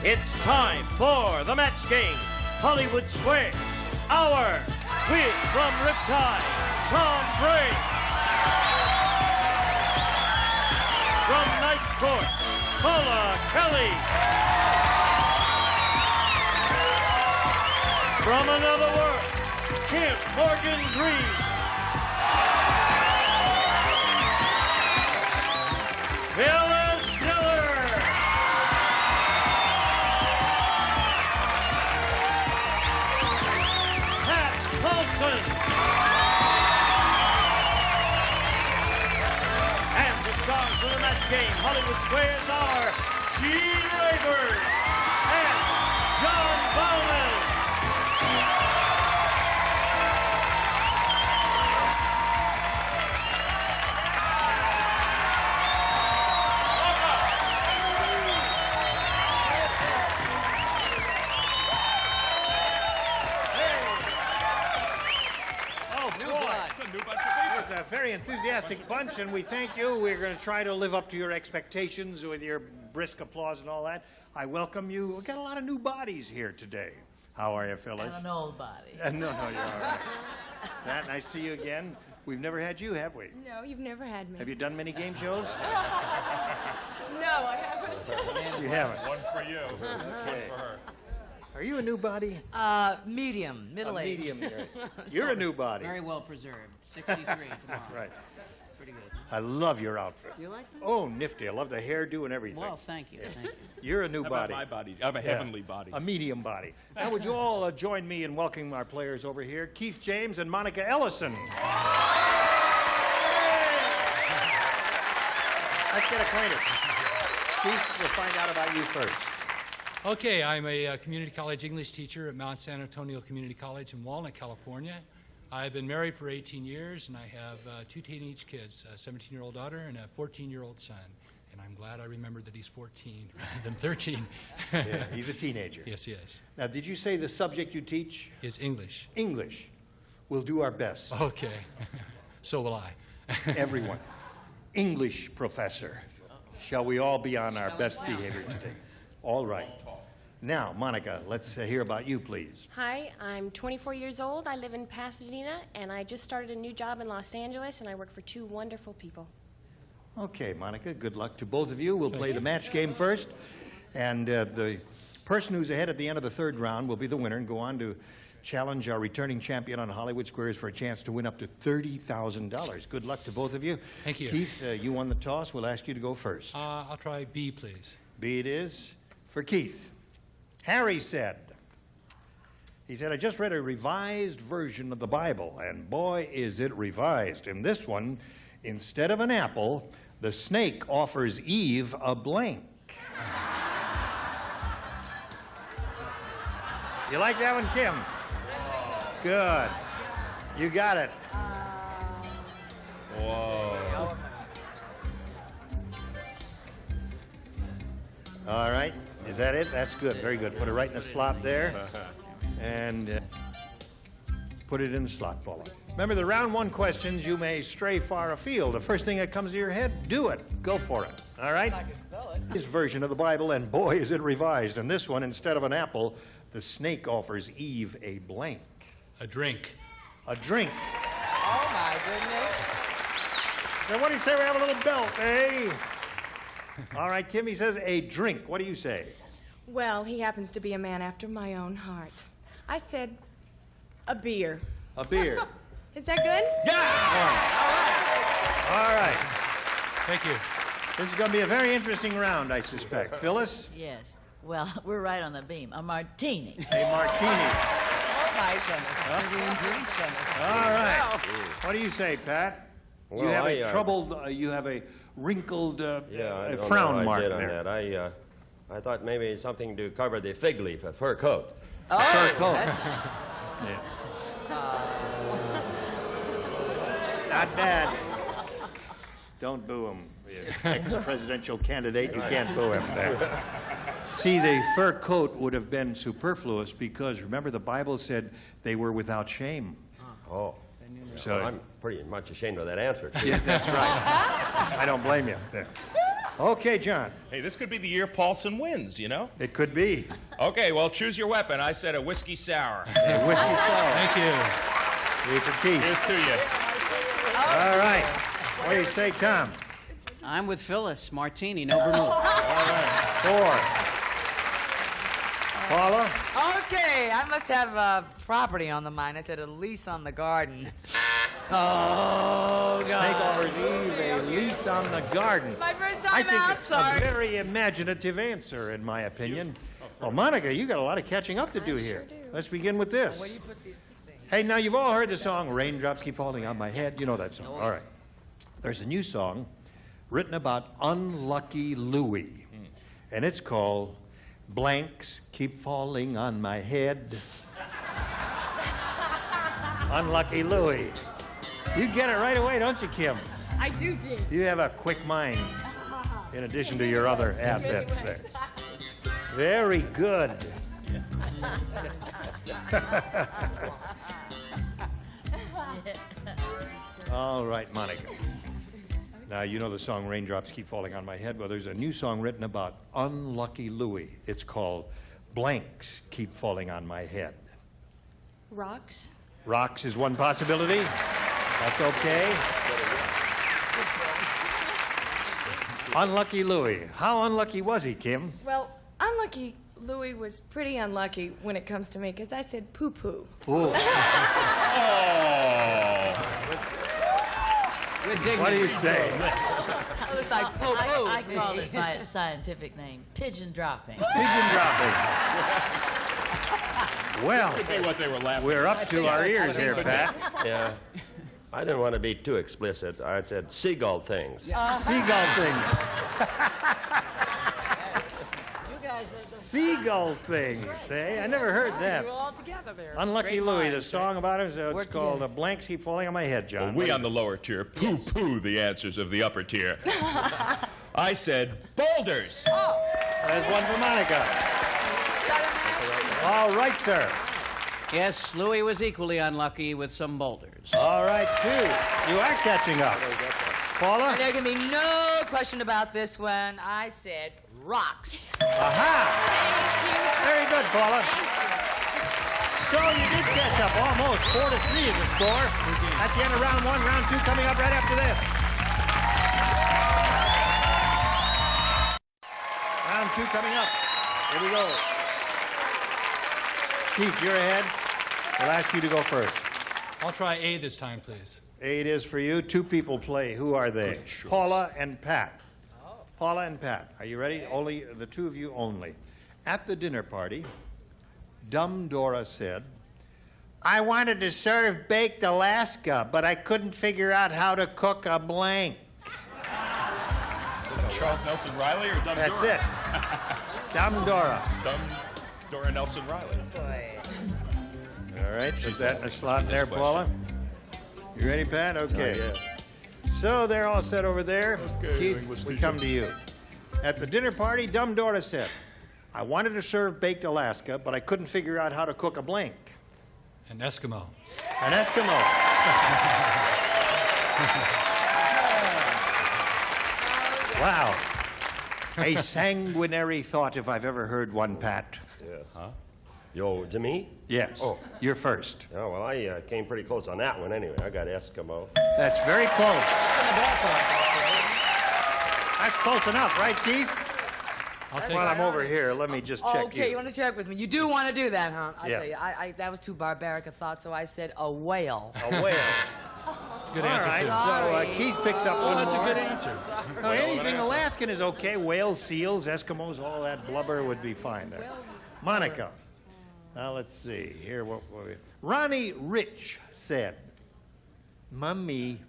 It's time for the match game, Hollywood Squares. Our quiz from Riptide, Tom Bray. From Night Court, Paula Kelly. From Another World, Kim Morgan Green. Phyllis Diller. Pat Paulson. And the stars of the match game, Hollywood Squares, are Gene Rayburn and John Bowman. It's a very enthusiastic bunch, and we thank you. We're going to try to live up to your expectations with your brisk applause and all that. I welcome you. We've got a lot of new bodies here today. How are you, Phyllis? And an old body. No, you're all right. Matt, nice to see you again. We've never had you, have we? No, you've never had me. Have you done many game shows? No, I haven't. You haven't. One for you. One for her. Are you a new body? Medium, middle-aged. Medium. You're a new body. Very well preserved. 63 tomorrow. Right. Pretty good. I love your outfit. You like that? Oh, nifty. I love the hairdo and everything. Well, thank you. Thank you. You're a new How body. about my body? I have a heavenly body. A medium body. Now, would you all join me in welcoming our players over here, Keith James and Monica Ellison. Let's get acquainted. Keith, we'll find out about you first. Okay, I'm a community college English teacher at Mount San Antonio Community College in Walnut, California. I've been married for 18 years, and I have two teenage kids, a 17-year-old daughter and a 14-year-old son. And I'm glad I remembered that he's 14 rather than 13. Yeah, he's a teenager. Yes, he is. Now, did you say the subject you teach? Is English. English. We'll do our best. Okay. So will I. Everyone. English professor. Shall we all be on our best behavior today? All right. Now, Monica, let's hear about you, please. Hi, I'm 24 years old. I live in Pasadena, and I just started a new job in Los Angeles, and I work for two wonderful people. Okay, Monica, good luck to both of you. We'll play the match game first, and the person who's ahead at the end of the third round will be the winner and go on to challenge our returning champion on Hollywood Squares for a chance to win up to $30,000. Good luck to both of you. Thank you. Keith, you won the toss. We'll ask you to go first. I'll try B, please. B it is for Keith. Harry said, I just read a revised version of the Bible, and boy, is it revised. In this one, instead of an apple, the snake offers Eve a blank. You like that one, Kim? Good. You got it. Whoa. All right. Is that it? That's good. Very good. Put it right in the slot there. And put it in the slot, Paula. Remember, the round one questions, you may stray far afield. The first thing that comes to your head, do it. Go for it. All right? I can spell it. This version of the Bible, and boy, is it revised. In this one, instead of an apple, the snake offers Eve a blank. A drink. A drink. Oh, my goodness. So what do you say we have a little belt, eh? All right, Kim, he says a drink. What do you say? Well, he happens to be a man after my own heart. I said a beer. A beer. Is that good? All right. Thank you. This is going to be a very interesting round, I suspect. Phyllis? Yes. Well, we're right on the beam. A martini. A martini. Oh, my Senator. Indian drink, Senator. All right. What do you say, Pat? Well, you have I, a troubled, you have a wrinkled I don't frown know what mark I did there. on that. I thought maybe something to cover the fig leaf, a fur coat. Oh, Fur coat. that- Yeah. It's not bad. Don't boo him. The ex-presidential candidate, you can't boo him there. See, the fur coat would have been superfluous because, remember, the Bible said they were without shame. Oh. So I'm pretty much ashamed of that answer. yeah, that's right. I don't blame you. There. Okay, John. Hey, this could be the year Paulson wins, you know? It could be. Okay, well, choose your weapon. I said a whiskey sour. A whiskey sour. Thank you. Three for Keith. Here's to you. All right. What do you say, Tom? I'm with Phyllis. Martini, no vermouth. 4. Paula? Okay, I must have property on the mind. I said a lease on the garden. Oh, Snake God. Orders Eve, a lease on the garden. My first I time think out, it's sorry. a very imaginative answer, in my opinion. Well, Monica, you got a lot of catching up to do sure here. do. Let's begin with this. Where do you put these things? Hey, now you've all heard the song "Raindrops Keep Falling on My Head." You know that song. All right. There's a new song written about Unlucky Louie, and it's called "Blanks Keep Falling on My Head." Unlucky Louie. You get it right away, don't you, Kim? I do, Gene. You have a quick mind, in addition to your other assets there. Very good. All right, Monica. Now, you know the song "Raindrops Keep Falling on My Head." Well, there's a new song written about Unlucky Louie. It's called "Blanks Keep Falling on My Head." Rocks. Rocks is one possibility. That's okay. Unlucky Louie. How unlucky was he, Kim? Well, unlucky Louis was pretty unlucky when it comes to me because I said poo-poo. Ooh. Good dignity. What do you say? It's like poo-poo. I call it by its scientific name, pigeon dropping. Pigeon dropping. Well, Could be what they were laughing we're up to our ears here, Pat. Yeah. I didn't want to be too explicit. I said seagull things. Seagull things. Seagull things, say? I never heard that. We're all together there. Unlucky Great Louie, the minds. song about it, it's Work called together. "Blanks Keep Falling on My Head," John. Well, we on the lower tier poo-poo the answers of the upper tier. I said boulders. There's one for Monica. All right, sir. Yes, Louis was equally unlucky with some boulders. All right, 2. You are catching up. Paula? There can be no question about this one. I said rocks. Aha! Very good, Paula. So you did catch up almost. 4-3 is the score. At the end of round 1, round 2 coming up right after this. Round 2 coming up. Here we go. Keith, you're ahead. We'll ask you to go first. I'll try A this time, please. 8 is for you. 2 people play. Who are they? Paula and Pat. Paula and Pat. Are you ready? Only the 2 of you only. At the dinner party, Dumb Dora said, "I wanted to serve baked Alaska, but I couldn't figure out how to cook a blank." Is that Charles Nelson Riley or Dumb That's Dora? it. Dumb Dora. It's Dumb Dora Nelson Riley. All right. Is that in a slot there, this Paula? You ready, Pat? Okay. So they're all set over there. Okay, Keith, English we teacher. come to you. At the dinner party, Dumb Dora said, "I wanted to serve baked Alaska, but I couldn't figure out how to cook a blank." An Eskimo. An Eskimo. Wow. A sanguinary thought if I've ever heard one, Pat. Yes. Huh? Yo, to me? Yes. Oh. You're first. Oh, well, I came pretty close on that one anyway. I got Eskimo. That's very close. That's close enough, right, Keith? I'll take While it. I'm over here, let me just check Okay, you want to check with me? You do want to do that, huh? I'll Yeah. tell you, that was too barbaric a thought, so I said a whale. A whale. Good All answer, right, too. so Keith picks up one That's a more. good answer. No, anything Alaskan is okay. Whales, seals, Eskimos, all that blubber would be fine there. Monica. Now let's see here. What we... Ronnie Rich said, "Mummy,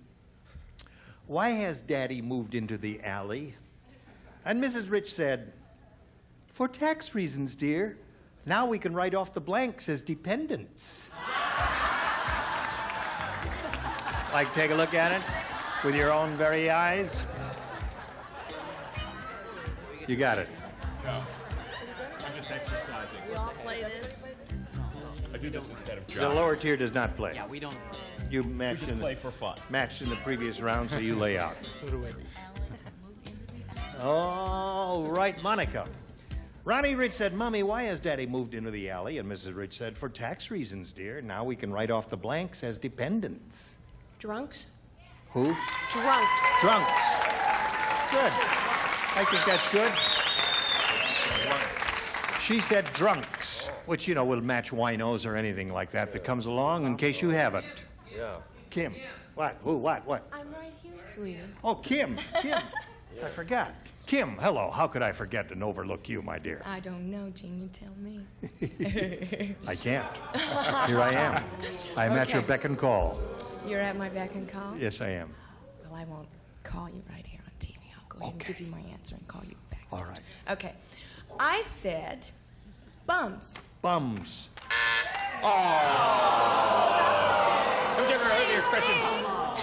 why has Daddy moved into the alley?" And Mrs. Rich said, "For tax reasons, dear. Now we can write off the blanks as dependents." Like, take a look at it with your own very eyes. You got it. I'm just exercising. We all play this? I do this instead of The John. lower tier does not play. Yeah, we don't. You matched Just in play the, for fun. matched in the previous round, so you lay out. So do we. All right, Monica. Ronnie Rich said, Mommy, why has Daddy moved into the alley? And Mrs. Rich said, for tax reasons, dear. Now we can write off the blanks as dependents. Drunks? Who? Drunks. Drunks. Good. I think that's good. She said drunks, which, you know, will match winos or anything like that that comes along in case you haven't. Yeah. Kim. What? Who? What? I'm right here, sweetie. Oh, Kim. Kim. I forgot. Kim, hello. How could I forget and overlook you, my dear? I don't know, Gene. You tell me. I can't. Here I am. I'm at your Okay. beck and call. You're at my beck and call? Yes, I am. Well, I won't call you right here on TV. I'll go ahead and give you my answer and call you back. All right. Okay. I said bums. Bums. Who's ever heard the expression,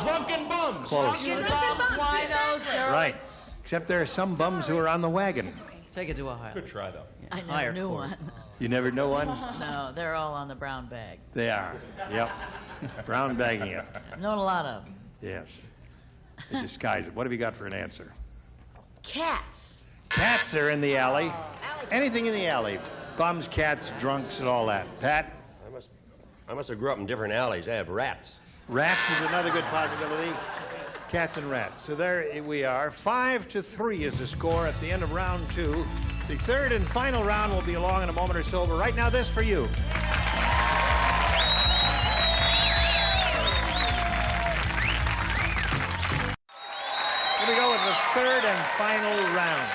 drunken bums? Close. Winos, Right. Except there are some bums who are on the wagon. Take it to Ohio. Good try, though. I never Higher knew court. one. You never know one? No, they're all on the brown bag. They are. Yep. Brown bagging it. I've known a lot of them. Yes. They disguise it. What have you got for an answer? Cats. Cats are in the alley. Anything in the alley. Bums, cats, drunks, and all that. Pat? I must have grew up in different alleys. I have rats. Rats is another good possibility. Cats and rats. So there we are. 5-3 is the score at the end of round 2. The third and final round will be along in a moment or so, but right now, this for you. Here we go with the third and final round.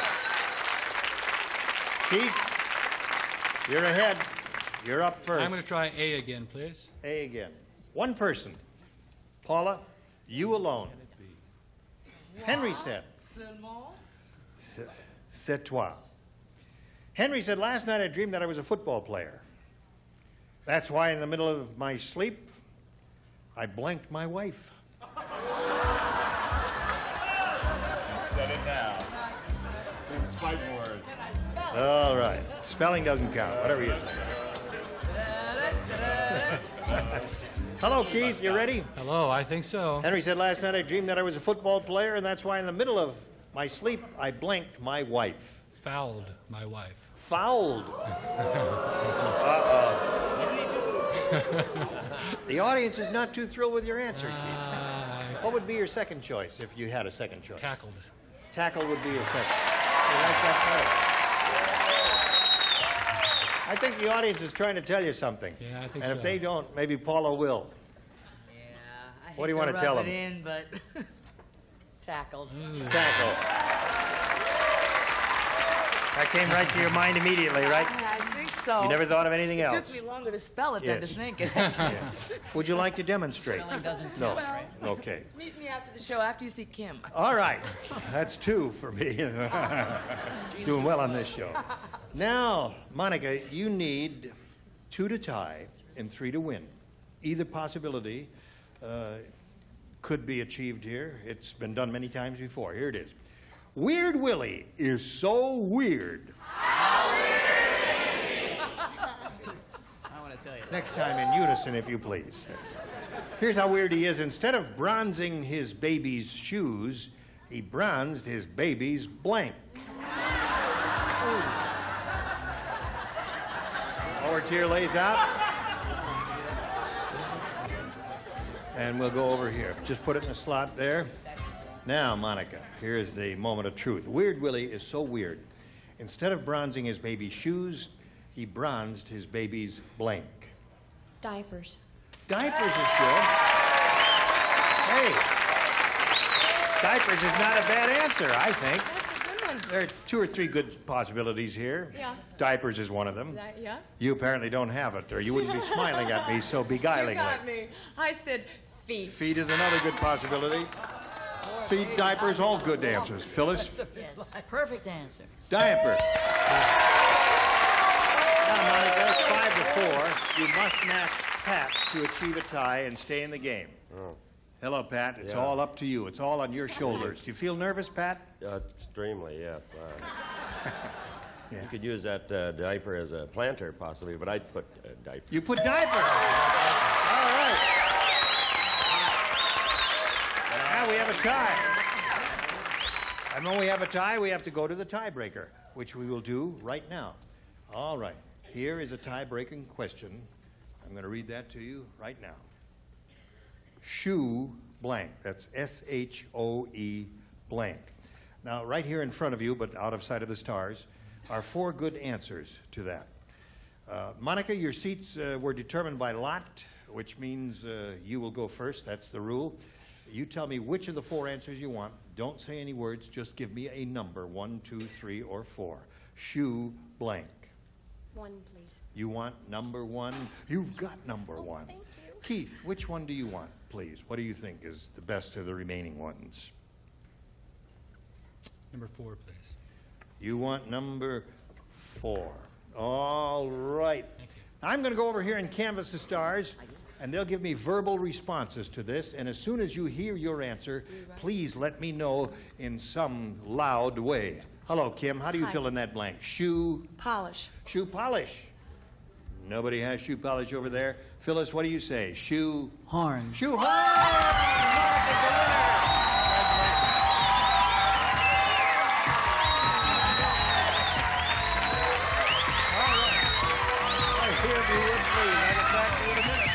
Keith, you're ahead. You're up first. I'm going to try A again, please. A again. One person. Paula, you alone. Henry said. C'est toi. Henry said, last night I dreamed that I was a football player. That's why in the middle of my sleep, I blanked my wife. You said it now. It's fighting words. All right. Spelling doesn't count, whatever you say. Hello, Keith. You ready? Hello, I think so. Henry said, last night I dreamed that I was a football player, and that's why in the middle of my sleep, I blanked my wife. Fouled my wife. Fouled. The audience is not too thrilled with your answer, Keith. What would be your second choice if you had a second choice? Tackled. Tackle would be your second. You like that better? I think the audience is trying to tell you something. Yeah, I think and so. if they don't, maybe Paula will. Yeah. I hate What do you want to rub tell it them? in, but tackled. Tackle. That came right to your mind immediately, right? I think so. You never thought of anything It else? took me longer to spell it than to Yes. think it. Yeah. Would you like to demonstrate? Spelling doesn't No. count, right? Okay. Meet me after the show after you see Kim. All right. That's 2 for me. Doing well on this show. Now, Monica, you need 2 to tie and 3 to win. Either possibility could be achieved here. It's been done many times before. Here it is. Weird Willie is so weird. I want to tell you that. Next time in unison, if you please. Here's how weird he is. Instead of bronzing his baby's shoes, he bronzed his baby's blank. Lower tier lays out. And we'll go over here. Just put it in the slot there. Now, Monica, here's the moment of truth. Weird Willie is so weird. Instead of bronzing his baby's shoes, he bronzed his baby's blank. Diapers. Diapers is good. Hey, diapers is not a bad answer, I think. That's a good one. There are 2 or 3 good possibilities here. Yeah. Diapers is one of them. Yeah? You apparently don't have it, or you wouldn't be smiling at me so You beguilingly. got me. I said feet. Feet is another good possibility. Feet, diapers, all good answers. Phyllis? Yes. Perfect answer. Diaper. Now, Monica, it's 5-4. You must match Pat to achieve a tie and stay in the game. Hello, Pat. It's Yeah. all up to you. It's all on your shoulders. Do you feel nervous, Pat? Extremely, yeah. Yeah. You could use that diaper as a planter, possibly, but I'd put diaper. You put diaper. All right. Now we have a tie. And when we have a tie, we have to go to the tiebreaker, which we will do right now. All right. Here is a tie-breaking question. I'm going to read that to you right now. Shoe blank. That's S-H-O-E blank. Now, right here in front of you, but out of sight of the stars, are 4 good answers to that. Monica, your seats were determined by lot, which means you will go first. That's the rule. You tell me which of the 4 answers you want. Don't say any words. Just give me a number, 1, 2, 3, or 4. Shoe blank. 1, please. You want number 1? You've got number 1. Thank you. Keith, which one do you want, please? What do you think is the best of the remaining ones? Number 4, please. You want number 4. All right. Thank you. I'm going to go over here and canvass the stars, and they'll give me verbal responses to this. And as soon as you hear your answer, please let me know in some loud way. Hello, Kim. How do you Hi. fill in that blank? Shoe Polish. polish. Nobody has shoe polish over there. Phyllis, what do you say? Shoe Horn. horn. Monica's the winner. Here, if you would, please. I'll get back to you in a minute.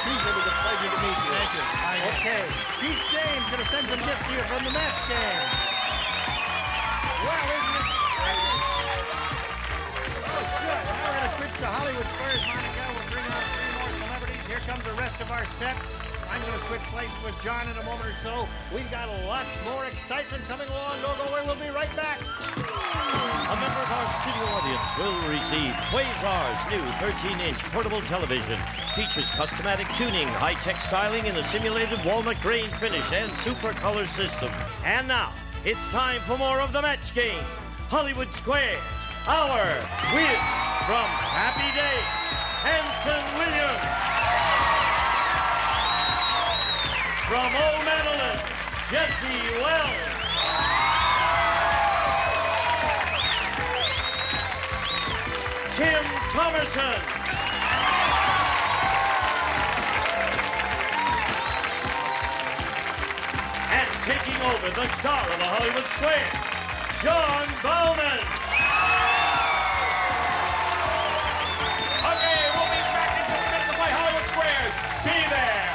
Keith, it was a pleasure to meet you. Thank you. Okay. Keith James going to send some gifts to you from the match game. Well, isn't it crazy? Oh, good. Now we're going to switch to Hollywood Squares, Monica. We'll bring on 3 more celebrities. Here comes the rest of our set. I'm going to switch places with John in a moment or so. We've got lots more excitement coming along. Don't go away. We'll be right back. A member of our studio audience will receive Quasar's new 13-inch portable television. Features customatic tuning, high-tech styling, and a simulated walnut grain finish and super color system. And now, it's time for more of the match game. Hollywood Squares, our win from Happy Days, Anson Williams. From O'Madeline, Jesse Wells. Tim Thomerson. And taking over the star of the Hollywood Squares, John Bowman. Okay, we'll be back in just a minute to play Hollywood Squares. Be there.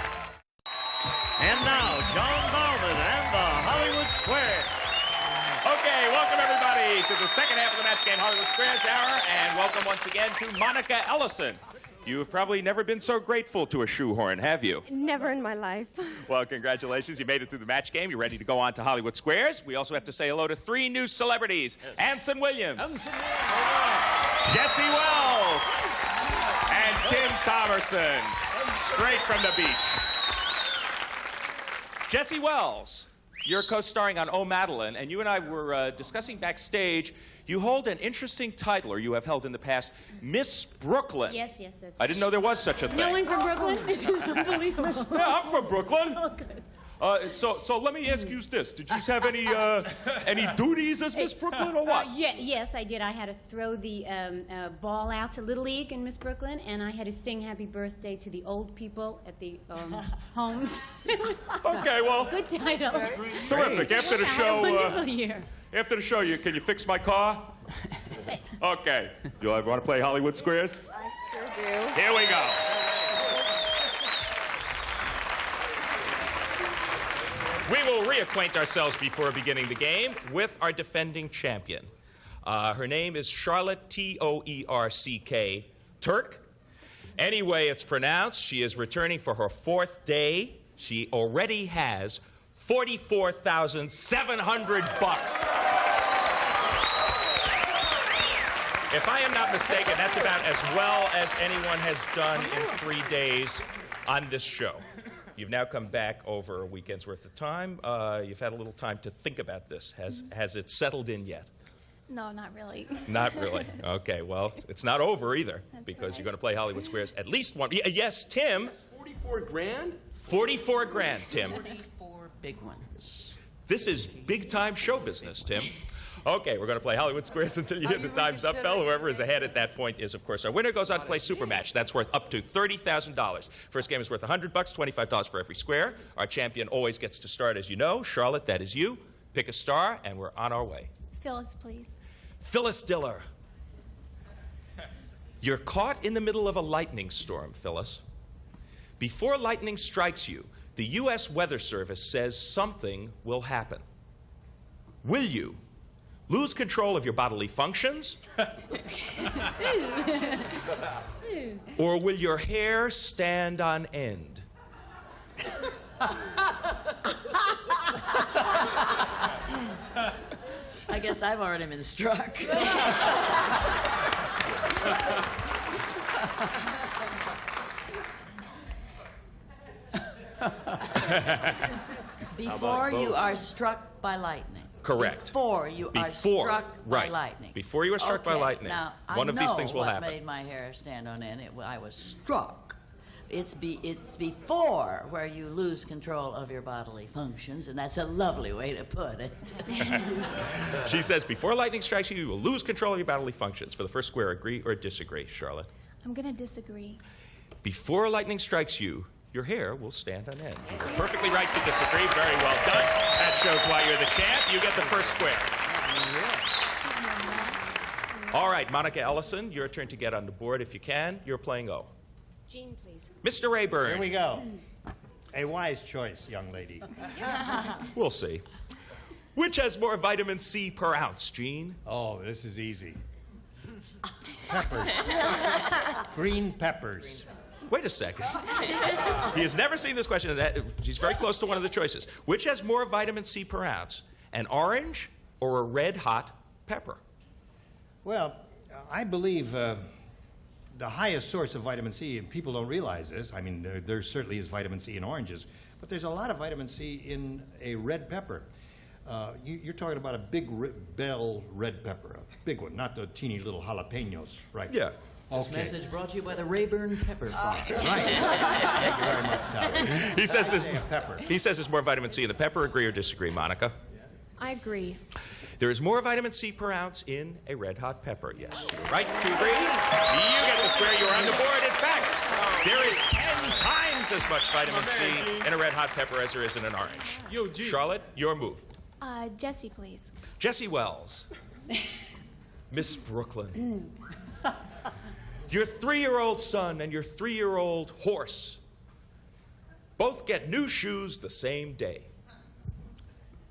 And now, John Bowman and the Hollywood Squares. Okay, welcome everybody to the second half of the match game, Hollywood Squares Hour, and welcome once again to Monica Ellison. You've probably never been so grateful to a shoehorn, have you? Never in my life. Well, congratulations. You made it through the match game. You're ready to go on to Hollywood Squares. We also have to say hello to 3 new celebrities. Anson Williams. Jesse Wells. And Tim Thomerson. Straight from the beach. Jesse Wells, you're co-starring on O'Madeline, and you and I were discussing backstage. You hold an interesting title, or you have held in the past, Miss Brooklyn. Yes, that's I didn't know there was such a thing. No one from Brooklyn? This is unbelievable. Yeah, I'm from Brooklyn. Oh, good. So let me ask you this: did you have any duties as Miss Brooklyn, or what? Yes, I did. I had to throw the ball out to Little League in Miss Brooklyn, and I had to sing Happy Birthday to the old people at the homes. Okay, well, Good title. terrific. After the Yeah, I had a show, wonderful year. after the show, can you fix my car? Okay. You want to play Hollywood Squares? I sure do. Here we go. We will reacquaint ourselves before beginning the game with our defending champion. Her name is Charlotte T-O-E-R-C-K Turk. Any way it's pronounced, she is returning for her 4th day. She already has $44,700. If I am not mistaken, that's about as well as anyone has done in 3 days on this show. You've now come back over a weekend's worth of time. You've had a little time to think about this. Has it settled in yet? No, not really. Not really. Okay, well, it's not over either, because you're going to play Hollywood Squares at least one. Yes, Tim. That's 44 grand? 44 grand, Tim. 44 big ones. This is big-time show business, Tim. Okay, we're going to play Hollywood Squares until you hit the time's up bell. Whoever is ahead at that point is, of course, our winner. Goes on to play Super Match. That's worth up to $30,000. First game is worth $100, $25 for every square. Our champion always gets to start, as you know. Charlotte, that is you. Pick a star, and we're on our way. Phyllis, please. Phyllis Diller. You're caught in the middle of a lightning storm, Phyllis. Before lightning strikes you, the U.S. Weather Service says something will happen. Will you lose control of your bodily functions? Or will your hair stand on end? I guess I've already been struck. Before you are struck by lightning. Correct. Before you are struck by right. lightning. Before you are struck by Okay, lightning, now, one of these things will I know happen. what made my hair stand on end. I was struck. It's before where you lose control of your bodily functions, and that's a lovely way to put it. She says, before lightning strikes you, you will lose control of your bodily functions. For the first square, agree or disagree, Charlotte? I'm going to disagree. Before lightning strikes you, your hair will stand on end. You're perfectly right to disagree. Very well done. That shows why you're the champ. You get the first square. All right, Monica Ellison, your turn to get on the board if you can. You're playing O. Jean, please. Mr. Rayburn. Here we go. A wise choice, young lady. We'll see. Which has more vitamin C per ounce, Gene? Oh, this is easy. Peppers. Green peppers. Wait a second. He has never seen this question. He's very close to one of the choices. Which has more vitamin C per ounce, an orange or a red-hot pepper? Well, I believe the highest source of vitamin C, and people don't realize this, I mean, there certainly is vitamin C in oranges, but there's a lot of vitamin C in a red pepper. You're talking about a big bell red pepper, a big one, not the teeny little jalapenos, right? Yeah. This Okay. message brought to you by the Rayburn Pepper Farm. Right. Thank you very much, Tom. He says this. Pepper. He says there's more vitamin C in the pepper. Agree or disagree, Monica? I agree. There is more vitamin C per ounce in a red-hot pepper. Yes, you're right to agree. You get the square. You're on the board. In fact, there is 10 times as much vitamin C in a red-hot pepper as there is in an orange. Charlotte, your move. Jessie, please. Jessie Wells. Miss Brooklyn. Your 3-year-old son and your 3-year-old horse both get new shoes the same day.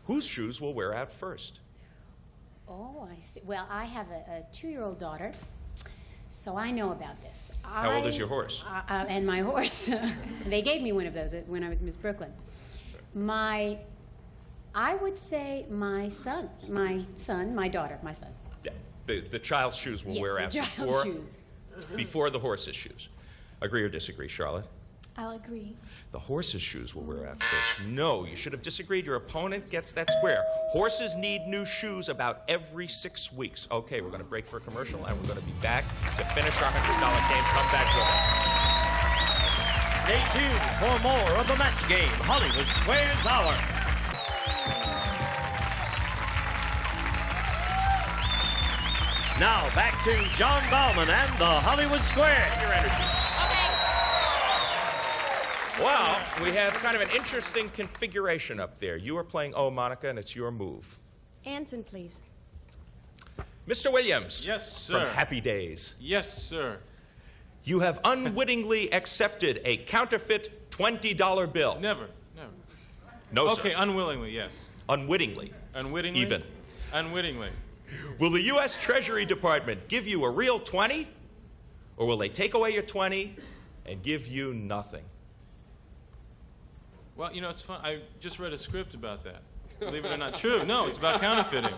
Whose shoes will wear out first? Oh, I see. Well, I have a 2-year-old daughter, so I know about this. How old is your horse? And my horse. They gave me one of those when I was Miss Brooklyn. I would say my son, my daughter, my son. Yeah, the child's shoes will Yes, wear the out child's shoes. before the horse's shoes. Agree or disagree, Charlotte? I'll agree. The horse's shoes will wear out first. No, you should have disagreed. Your opponent gets that square. Horses need new shoes about every 6 weeks. Okay, we're going to break for a commercial, and we're going to be back to finish our $100 game. Come back with us. Stay tuned for more of the match game, Hollywood Squares Hour. Now back to John Bauman and the Hollywood Square. Your energy. Well, we have kind of an interesting configuration up there. You are playing O, Monica, and it's your move. Anson, please. Mr. Williams. Yes, sir. From Happy Days. Yes, sir. You have unwittingly accepted a counterfeit $20 bill. Never. No, sir. Okay, unwillingly, yes. Unwittingly. Unwittingly? Even. Unwittingly. Will the U.S. Treasury Department give you a real 20, or will they take away your 20 and give you nothing? Well, you know, it's fun. I just read a script about that. Believe it or not. True. No, it's about counterfeiting.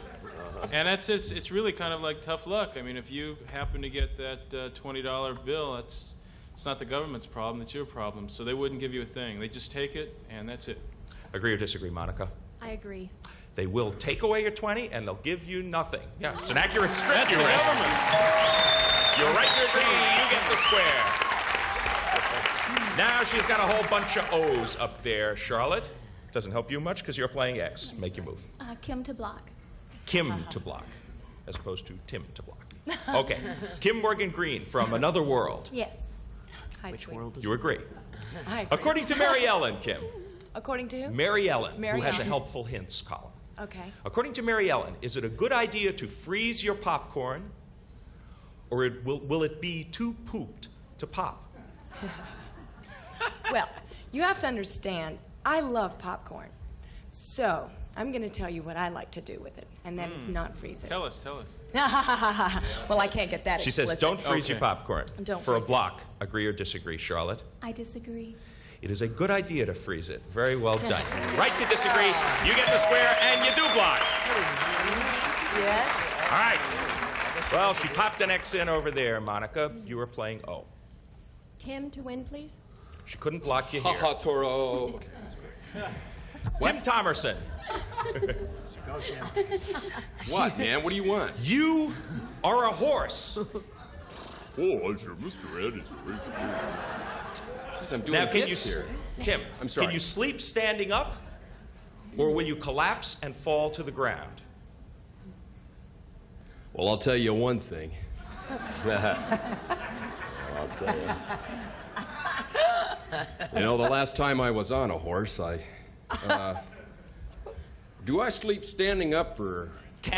And it's really kind of like tough luck. I mean, if you happen to get that $20 bill, it's not the government's problem, it's your problem. So they wouldn't give you a thing. They just take it, and that's it. Agree or disagree, Monica? I agree. They will take away your 20 and they'll give you nothing. Yeah, it's an accurate script. That's you the read. government. You're right to agree. You get the square. Now she's got a whole bunch of O's up there, Charlotte. Doesn't help you much because you're playing X. Make your move. Kim to block. Kim to block, as opposed to Tim to block. Okay. Kim Morgan Green from Another World. Yes. Hi, Which world is You agree. I agree. According to Mary Ellen, Kim. According to who? Mary Ellen, Mary who has a Ellen. helpful hints column. Okay. According to Mary Ellen, is it a good idea to freeze your popcorn, or will it be too pooped to pop? Well, you have to understand, I love popcorn. So, I'm going to tell you what I like to do with it, and that is not freeze it. Tell us. Well, I can't get that She explicit. says, don't freeze your popcorn. Don't For a freeze it. block. Agree or disagree, Charlotte? I disagree. It is a good idea to freeze it. Very well done. Right to disagree. You get the square, and you do block. Yes. All right. Well, she popped an X in over there, Monica. You were playing O. Tim to win, please. She couldn't block you here. Ha ha, Toro. Tim Thomerson. What, man? What do you want? You are a horse. Oh, sure, Mr. Ed is very good. Jeez, I'm doing Now, can you, bits here. Tim, I'm sorry. can you sleep standing up, or will you collapse and fall to the ground? Well, I'll tell you one thing. I'll tell you. You know, the last time I was on a horse, do I sleep standing up or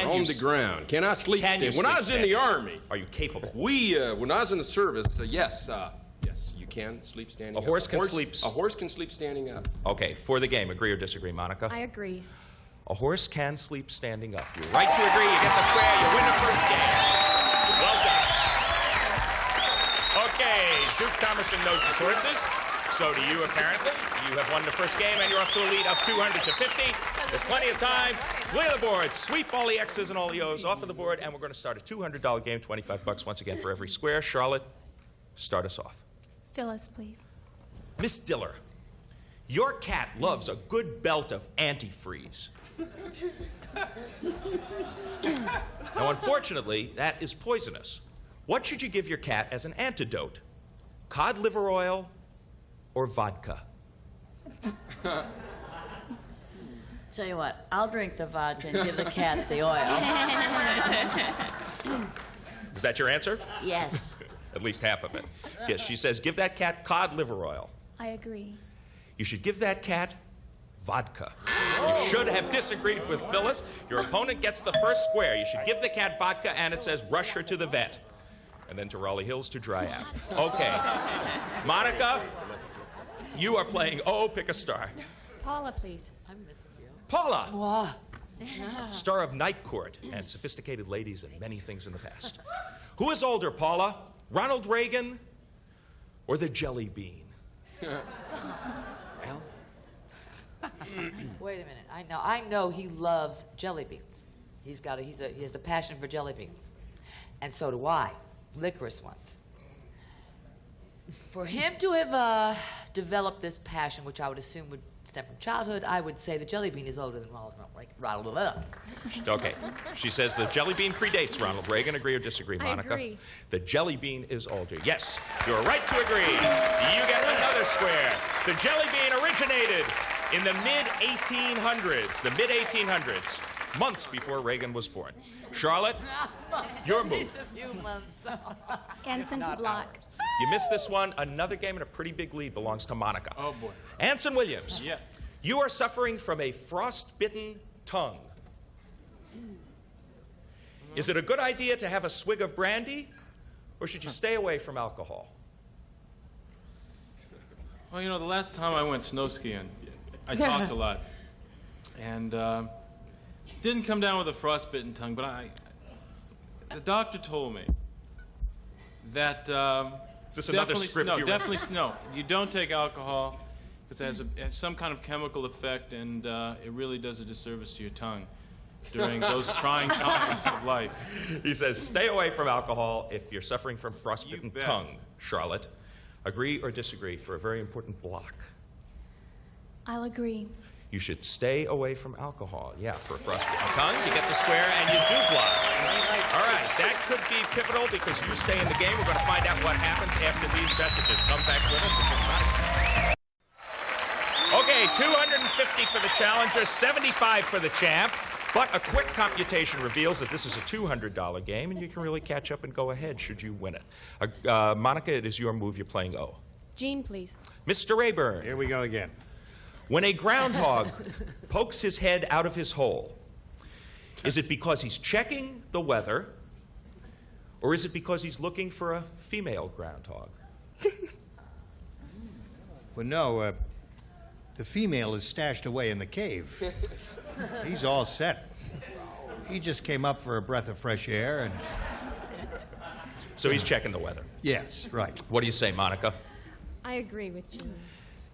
on the ground? Can I sleep standing? When I was in the Army. Are you capable? When I was in the service, yes, you can sleep standing up. A horse can sleep. A horse can sleep standing up. Okay, for the game, agree or disagree, Monica? I agree. A horse can sleep standing up. You're right to agree. You get the square. You win the first game. Well done. Okay, Duke Thomerson knows his horses. So do you, apparently. You have won the first game, and you're off to a lead of 200 to 50. There's plenty of time. Clear the board. Sweep all the X's and all the O's off of the board, and we're going to start a $200 game, $25 once again for every square. Charlotte, start us off. Phyllis, please. Miss Diller, your cat loves a good belt of antifreeze. Now, unfortunately, that is poisonous. What should you give your cat as an antidote? Cod liver oil or vodka? Tell you what, I'll drink the vodka and give the cat the oil. Is that your answer? Yes. At least half of it. Yes, she says give that cat cod liver oil. I agree. You should give that cat vodka. You should have disagreed with Phyllis. Your opponent gets the first square. You should give the cat vodka, and it says rush her to the vet. And then to Raleigh Hills to dry out. Okay. Monica, you are playing O. Pick a star. Paula, please. Paula! Star of Night Court and Sophisticated Ladies and many things in the past. Who is older, Paula? Ronald Reagan or the Jelly Bean? Wait a minute. I know he loves jelly beans. He has a passion for jelly beans. And so do I. Licorice ones. For him to have developed this passion, which I would assume would stem from childhood, I would say the jelly bean is older than Ronald Reagan. Okay. She says the Jelly Bean predates Ronald Reagan. Agree or disagree, I Monica? agree. The Jelly Bean is older. Yes, you're right to agree. You get another square. The Jelly Bean originated in the mid-1800s. The mid-1800s. Months before Reagan was born. Charlotte, your move. Just a few months. Anson to block. You missed this one. Another game and a pretty big lead belongs to Monica. Oh, boy. Anson Williams. Yeah. You are suffering from a frostbitten tongue. Is it a good idea to have a swig of brandy, or should you stay away from alcohol? Well, you know, the last time I went snow skiing, I talked a lot. And didn't come down with a frostbitten tongue, but the doctor told me that Is this another script you wrote? No, you don't take alcohol because it has some kind of chemical effect, and it really does a disservice to your tongue during those trying times of life. He says, stay away from alcohol if you're suffering from frostbitten tongue, Charlotte. Agree or disagree for a very important block? I'll agree. You should stay away from alcohol. Yeah, for a frostbitten tongue, you get the square and you do block. All right, that could be pivotal because you stay in the game. We're going to find out what happens after these messages. Come back with us. It's exciting. Okay, 250 for the challenger, 75 for the champ. But a quick computation reveals that this is a $200 game, and you can really catch up and go ahead should you win it. Monica, it is your move. You're playing O. Jean, please. Mr. Rayburn. Here we go again. When a groundhog pokes his head out of his hole, Is it because he's checking the weather, or is it because he's looking for a female groundhog? Well, no, the female is stashed away in the cave. He's all set. He just came up for a breath of fresh air and... So he's checking the weather. Yes, right. What do you say, Monica? I agree with you.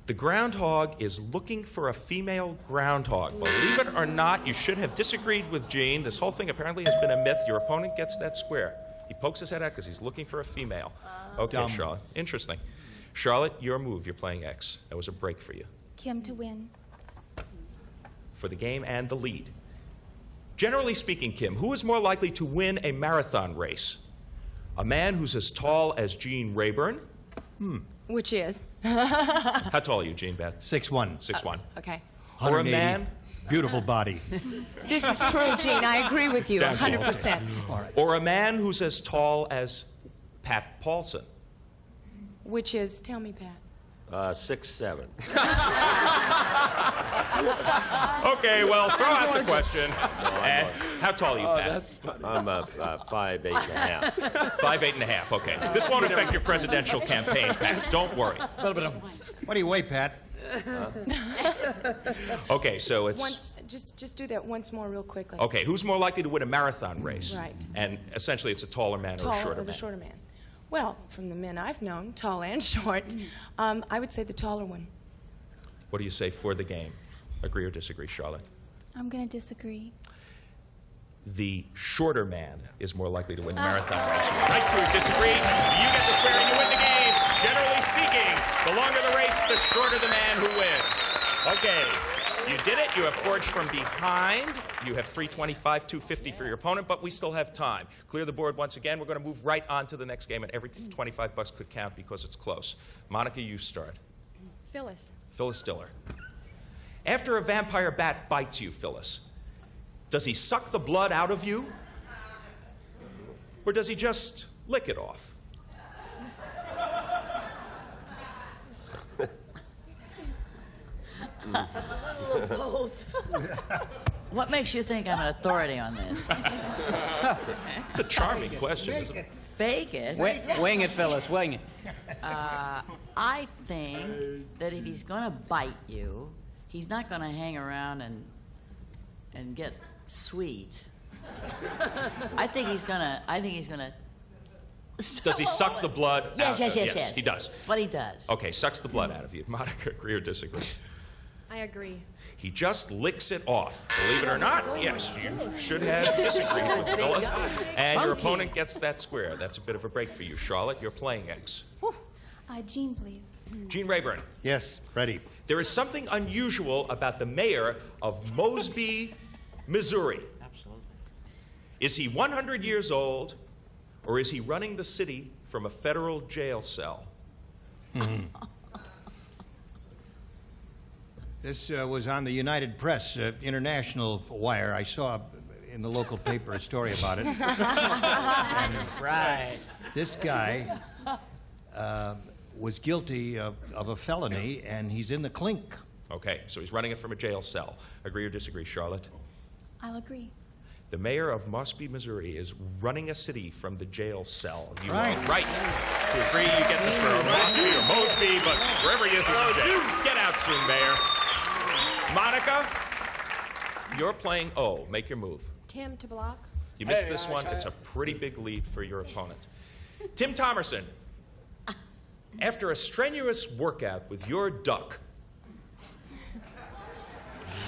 The groundhog is looking for a female groundhog. Believe it or not, you should have disagreed with Gene. This whole thing apparently has been a myth. Your opponent gets that square. He pokes his head out because he's looking for a female. Okay, Dumb. Charlotte. Interesting. Charlotte, your move. You're playing X. That was a break for you. Kim to win. For the game and the lead. Generally speaking, Kim, who is more likely to win a marathon race? A man who's as tall as Gene Rayburn? Which is? How tall are you, Gene Beth? 6'1". 6'1". Okay. Or a 180. man? Beautiful body. This is true, Gene. I agree with you, Down to 100%. All right. Or a man who's as tall as Pat Paulson? Which is, tell me, Pat. 6'7". Okay, well, throw out the question. And how tall are you, Pat? I'm 5'8" and a half. 5'8" and a half, okay. This won't affect your presidential campaign, Pat. Don't worry. What do you weigh, Pat? Okay, so it's... Once, just do that once more real quickly. Okay, who's more likely to win a marathon race? Right. And essentially it's a taller man or a Taller shorter or the man. shorter man? Well, from the men I've known, tall and short, I would say the taller one. What do you say for the game? Agree or disagree, Charlotte? I'm going to disagree. The shorter man is more likely to win the marathon race. You're right to disagree. You get the square and you win the game. Generally speaking, the longer the race, the shorter the man who wins. Okay, you did it. You have forged from behind. You have 325, 250 for your opponent, but we still have time. Clear the board once again. We're going to move right on to the next game, and every 25 bucks could count because it's close. Monica, you start. Phyllis. Phyllis Diller. After a vampire bat bites you, Phyllis, does he suck the blood out of you? Or does he just lick it off? Both. What makes you think I'm an authority on this? It's a charming question, isn't it? Fake it? Wing it, Phyllis, wing it. I think that if he's going to bite you, he's not going to hang around and get sweet. I think he's going to. Does he suck the blood out? Yes. He does. That's what he does. Okay, sucks the blood out of you. Monica, agree or disagree? I agree. He just licks it off. Believe it or not, yes, you should have disagreed with Phyllis. And your opponent gets that square. That's a bit of a break for you. Charlotte, you're playing X. Gene, please. Gene Rayburn. Yes, ready. There is something unusual about the mayor of Mosby, Missouri. Absolutely. Is he 100 years old, or is he running the city from a federal jail cell? This was on the United Press International Wire. I saw in the local paper a story about it. Right. This guy was guilty of a felony, and he's in the clink. Okay, so he's running it from a jail cell. Agree or disagree, Charlotte? I'll agree. The mayor of Mosby, Missouri is running a city from the jail cell. You Right. are right to agree. You get the square, or Mosby or Mosby, but wherever he is, he's in jail. Get out soon, Mayor. Monica, you're playing O. Make your move. Tim to block. You missed this one. It's a pretty big lead for your opponent. Tim Thomerson, after a strenuous workout with your duck,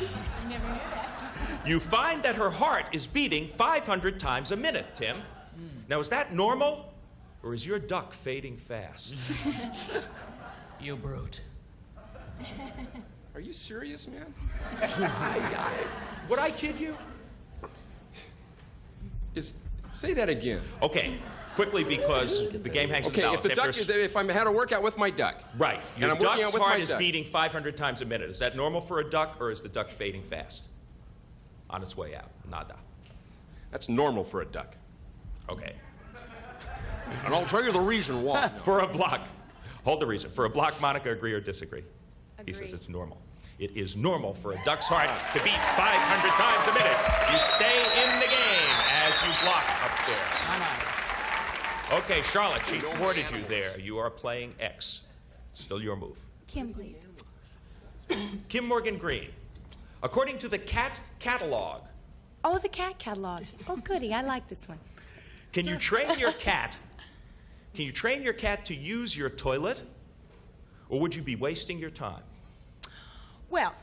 I never knew that. you find that her heart is beating 500 times a minute, Tim. Now, is that normal, or is your duck fading fast? You brute. Are you serious, man? Would I kid you? Say that again. Okay, quickly, because the game hangs in the balance. If I had a workout with my duck. Right. Your And I'm working duck's out with heart my is duck. beating 500 times a minute. Is that normal for a duck, or is the duck fading fast? On its way out. Nada. That's normal for a duck. Okay. And I'll tell you the reason why. For a block. Hold the reason. For a block, Monica, agree or disagree? He says Agree. it's normal. It is normal for a duck's heart to beat 500 times a minute. You stay in the game as you block up there. Okay, Charlotte, she thwarted you there. You are playing X. It's still your move. Kim, please. Kim Morgan Green. According to the cat catalog, Oh, the cat catalog. Oh, goody. I like this one. can you train your cat? Can you train your cat to use your toilet? Or would you be wasting your time? Well,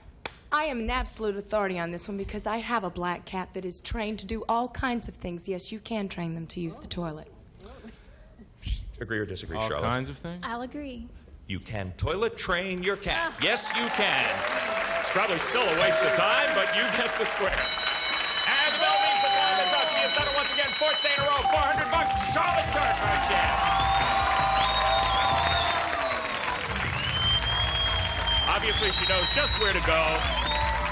I am an absolute authority on this one because I have a black cat that is trained to do all kinds of things. Yes, you can train them to use the toilet. Agree or disagree, All Charlotte? kinds of things? I'll agree. You can toilet train your cat. Yes, you can. It's probably still a waste of time, but you get the square. And the bell means the time is up. She has done it once again, fourth day in a row. $400. Charlotte Turk, our champ. Obviously, she knows just where to go.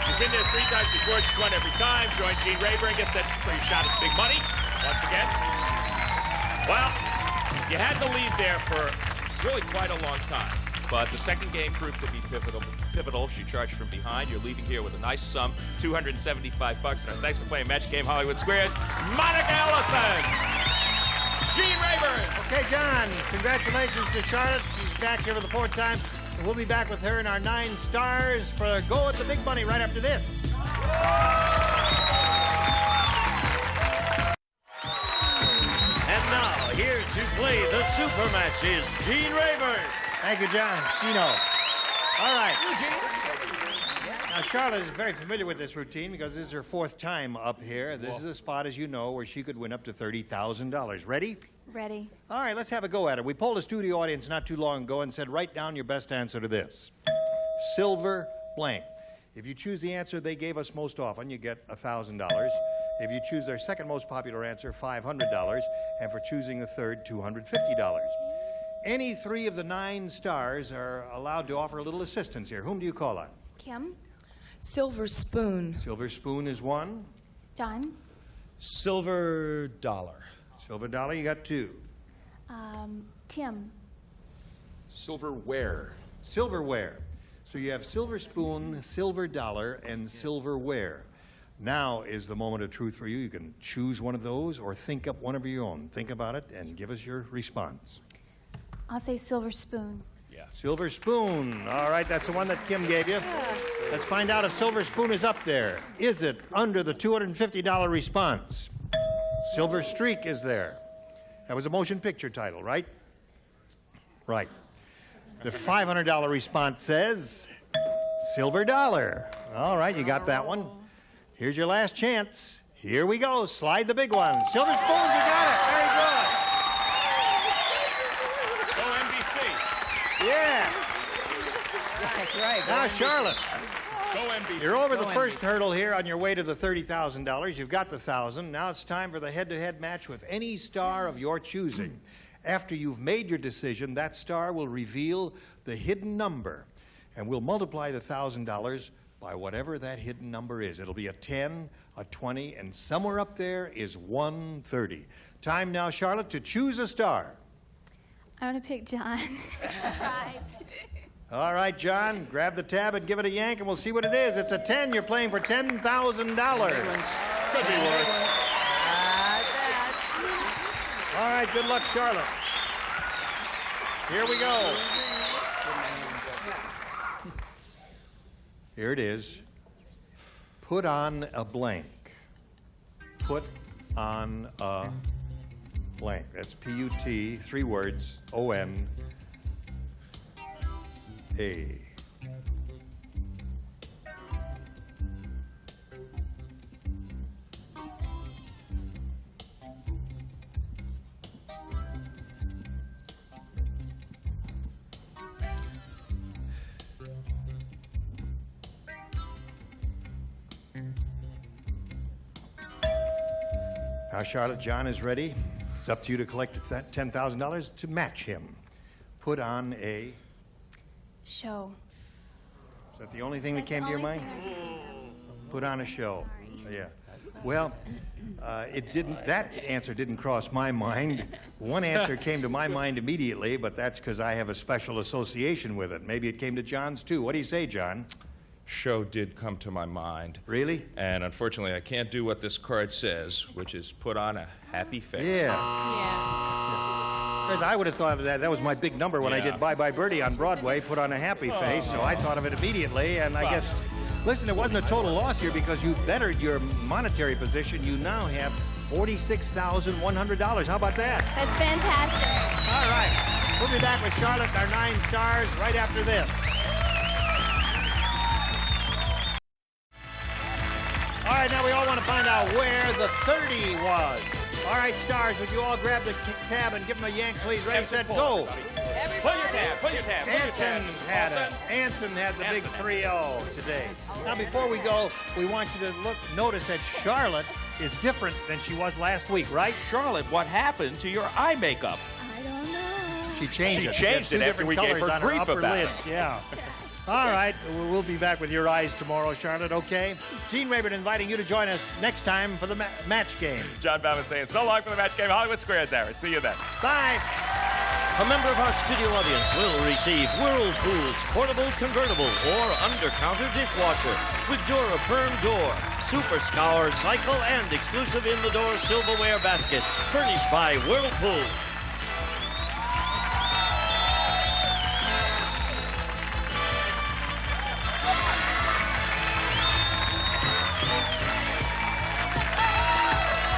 She's been there 3 times before. She's won every time. Joined Gene Rayburn, gets set for your shot at the big money once again. Well, you had the lead there for really quite a long time. But the second game proved to be pivotal. She charged from behind. You're leaving here with a nice sum, $275. And thanks for playing Magic Game Hollywood Squares, Monica Ellison. Gene Rayburn. Okay, John, congratulations to Charlotte. She's back here for the 4th time. And we'll be back with her in our 9 stars for a go at the big money right after this. And now, here to play the super match is Gene Rayburn. Thank you, John. Gino. All right. Now, Charlotte is very familiar with this routine because this is her 4th time up here. This is a spot, as you know, where she could win up to $30,000. Ready? Ready. All right, let's have a go at it. We polled a studio audience not too long ago and said, write down your best answer to this. Silver blank. If you choose the answer they gave us most often, you get $1,000. If you choose their second most popular answer, $500. And for choosing the third, $250. Any 3 of the 9 stars are allowed to offer a little assistance here. Whom do you call on? Kim. Silver spoon. Silver spoon is 1. John. Silver dollar. Silver dollar, you got 2. Tim. Silverware. Silverware. So you have silver spoon, silver dollar, and silverware. Now is the moment of truth for you. You can choose one of those or think up one of your own. Think about it and give us your response. I'll say silver spoon. Silver spoon. All right, that's the one that Kim gave you. Let's find out if silver spoon is up there. Is it under the $250 response? Silver streak is there. That was a motion picture title, right? Right. The $500 response says silver dollar. All right, you got that one. Here's your last chance. Here we go. Slide the big one. Silver spoon, you got it. Very good. Go NBC. Yeah. That's right. Now, Charlotte, Go NBC. you're over the first hurdle here on your way to the $30,000. You've got the 1,000. Now it's time for the head-to-head match with any star of your choosing. After you've made your decision, that star will reveal the hidden number, and we'll multiply the $1,000 by whatever that hidden number is. It'll be a 10, a 20, and somewhere up there is 130. Time now, Charlotte, to choose a star. I'm going to pick John. Surprise. All right, John, grab the tab and give it a yank, and we'll see what it is. It's a 10. You're playing for $10,000. Could be worse. All right, good luck, Charlotte. Here we go. Here it is. Put on a blank. Put on a blank. That's P-U-T, 3 words, O-N-A. Now, Charlotte, John is ready. It's up to you to collect that $10,000 to match him. Put on a... Show. Is that the only thing that came to your mind? Put on a show. Yeah. Well, it didn't. That answer didn't cross my mind. One answer came to my mind immediately, but that's because I have a special association with it. Maybe it came to John's too. What do you say, John? show did come to my mind. Really? And unfortunately, I can't do what this card says, which is put on a happy face. Yeah. Because I would have thought of that. That was my big number when I did Bye Bye Birdie on Broadway, put on a happy face. So I thought of it immediately. And I guess, listen, it wasn't a total loss here because you bettered your monetary position. You now have $46,100. How about that? That's fantastic. All right. We'll be back with Charlotte and our 9 stars right after this. All right, now we all want to find out where the 30 was. All right, stars, would you all grab the tab and give them a yank, please? Ready, set, go. Pull your tab, pull your tab. Anson had it. Anson had the big 3-0 today. Now, before we go, we want you to notice that Charlotte is different than she was last week, right? Charlotte, what happened to your eye makeup? I don't know. She changed She it. changed She had it two after we different gave her colors on grief upper about it. lids. Yeah. All right, we'll be back with your eyes tomorrow, Charlotte, okay? Gene Rayburn inviting you to join us next time for the match game. John Bauman saying so long for the match game, Hollywood Squares hour. See you then. Bye. A member of our studio audience will receive Whirlpool's portable convertible or under-counter dishwasher with DuraFirm door, Super Scour cycle, and exclusive in-the-door silverware basket furnished by Whirlpool.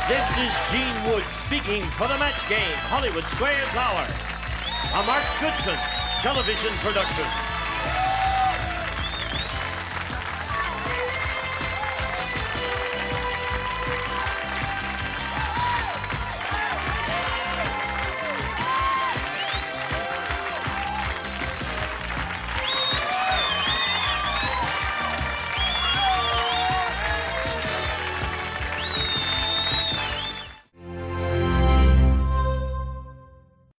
This is Gene Wood speaking for the match game, Hollywood Squares Hour. A Mark Goodson television production.